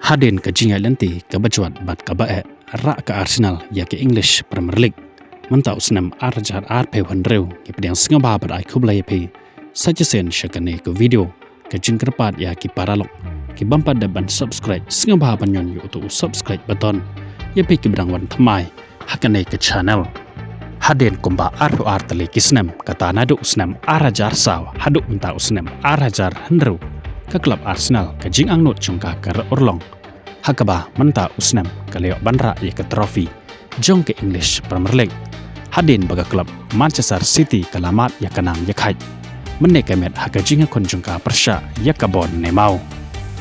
Hadin ke jingai lenti ke bacuat bat ke bae rak ke Arsenal ya ke English Premier League mentau senam arjar arpe wanreu ke pedang singa babat ai kublai pe saja sen syakane ke video ke jingkerpat ya ki paralok ki bampat dan subscribe singa babat nyon yu tu subscribe button ya pe ki bedang wan thamai hakane ke channel Hadin kumba arpu artali kisnem kata nadu senam arajar saw haduk mentau senam arajar hendru ke klub Arsenal ke jing angnut jungka ke urlong hakaba menta usnam ke leo banra ye ke trofi jong ke English Premier League hadin baga klub Manchester City ke lamat ya kanam ya khai menne ke met haka jing kon jungka persya ya ke bon ne mau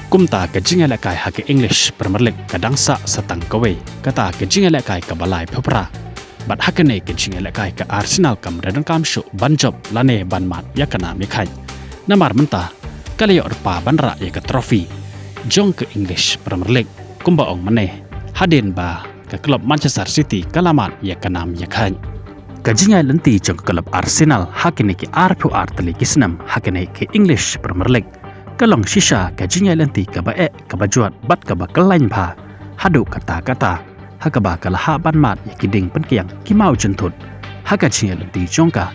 kumta ke jing la kai haka English Premier League kadang sa satang kowe kata ke jing la kai ke balai phopra bat hakane ke jing la kai ke Arsenal kam dan kam shu banjob lane banmat ya kanam ya khai namar menta kalio erpa banra ya ke trofi jong ke English Premier League kumba ong meneh hadin ba ke klub Manchester City kalamat ya kanam ya khan kajingai lenti jong ke klub Arsenal hakine ki arpu artali kisnam hakine ke English Premier League kalong shisha kajingai lenti ke bae ke bajuat bat ke bakalain ba hadu kata-kata hakaba kalaha banmat ya kiding penkiang ki mau jentut hakajingai lenti jongka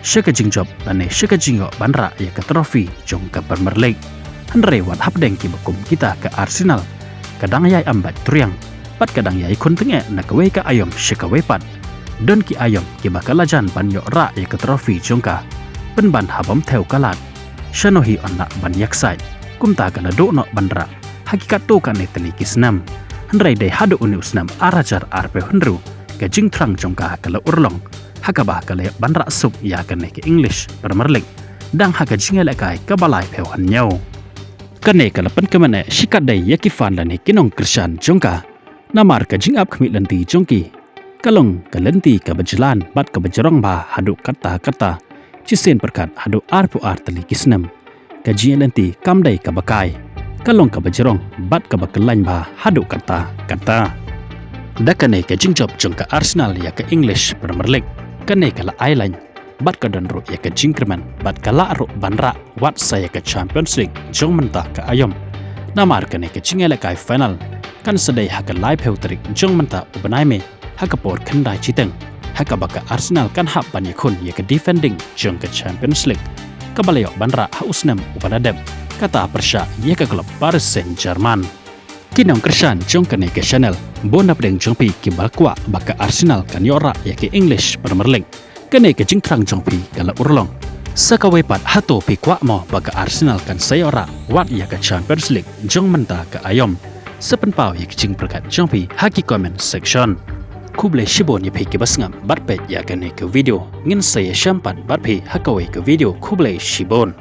Syaka jingjob lane syaka jingo banra ya ke trofi jong ke Premier League Andre wat hapdeng ki bakum kita ke Arsenal kadang yai ambat triang pat kadang yai kuntenge na kewe ka ayom syaka wepat don ki ayom ki bakalajan banyo ra ya ke trofi jongka penban habam teu kalat syanohi onna ban yaksai kumta kana do no banra hakikat to kan neteli kisnam Andre dei hadu uni usnam arajar arpe hundru ke jingtrang jongka kala urlong hakaba kale banra sup ya kane ke English Premier League dang haka jingel kai ka balai pheu han nyau kane kala pen kemane shikat dai yakifan lane kinong krishan jongka namar ka jing up khmi lanti jongki kalong kalenti ka bajlan bat ka bajrong ba hadu kata cisen perkat hadu arpu artali kisnam ka jingel lanti kamdai ka bakai kalong ka bajrong bat ka bakalain ba hadu kata dakane ka jingjob jongka Arsenal ya ke English Premier League kane kala island bat ka donro ya ke jingkerman bat kala ro banra wat saya ke Champions League jong menta ke ayom namar kane ke jingela kai final kan sedai haka live heutrik jong menta ubanai me haka por khandai chiteng haka baka Arsenal kan hap ban yakun ya ke defending jong ke Champions League kabalayo banra hausnam ubanadem kata persya ya ke klub Paris Saint-Germain kinong kersan jong kane ke channel bona pedeng jongpi ki balkwa baka Arsenal kan yora ya ke English Premier League kane ke jingkrang jongpi kala urlong sakawe pat hato pi kwa mo baka Arsenal kan sayora wat ya ke Champions League jong menta ke ayom sepenpau ya ke jing perkat jongpi haki comment section kuble shibon ya pi ki basngam bat pe ya kane ke video ngin saya syampan bat pi hakawe ke video kuble shibon